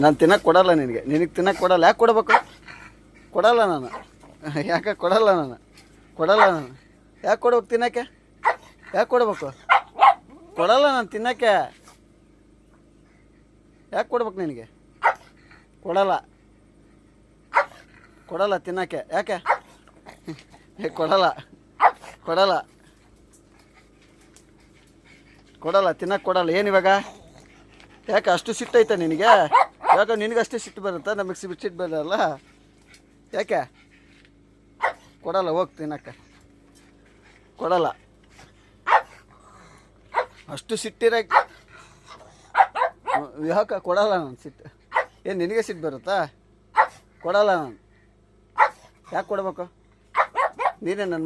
ನಾನು ತಿನ್ನಕ್ಕೆ ಕೊಡಲ್ಲ ನಿನಗೆ ತಿನ್ನಕ್ಕೆ ಕೊಡಲ್ಲ. ಯಾಕೆ ಕೊಡಬೇಕು? ಕೊಡಲ್ಲ ನಾನು. ಯಾಕೆ ಕೊಡಲ್ಲ ನಾನು? ಯಾಕೆ ಕೊಡ್ಬೇಕು ತಿನ್ನೋಕ್ಕೆ? ಯಾಕೆ ಕೊಡ್ಬೇಕು? ಕೊಡಲ್ಲ ನಾನು ತಿನ್ನೋಕ್ಕೆ. ಯಾಕೆ ಕೊಡ್ಬೇಕು ನಿನಗೆ? ಕೊಡಲ್ಲ ತಿನ್ನೋಕ್ಕೆ. ಯಾಕೆ ಕೊಡಲ್ಲ ತಿನ್ನಕ್ಕೆ ಕೊಡಲ್ಲ. ಏನಿವಾಗ? ಯಾಕೆ ಅಷ್ಟು ಸಿಟ್ಟೈತೆ ನಿನಗೆ? ಯಾಕೆ ನಿನಗೆ ಅಷ್ಟೇ ಸಿಟ್ಟು ಬರುತ್ತಾ? ನಮಗೆ ಸಿಟ್ಟು ಬರಲ್ಲ. ಯಾಕೆ ಕೊಡಲ್ಲ? ಹೋಗಿ ತಿನ್ನಕ್ಕೆ ಕೊಡಲ್ಲ. ಅಷ್ಟು ಸಿಟ್ಟಿರಕ್ಕೆ ಯಾಕೆ ಕೊಡಲ್ಲ ನಾನು? ಸಿಟ್ಟು ಏನು ನಿನಗೆ ಸಿಟ್ಟು ಬರುತ್ತಾ? ಕೊಡಲ್ಲ ನಾನು. ಯಾಕೆ ಕೊಡಬೇಕು? ನೀನೇ ನನ್ನ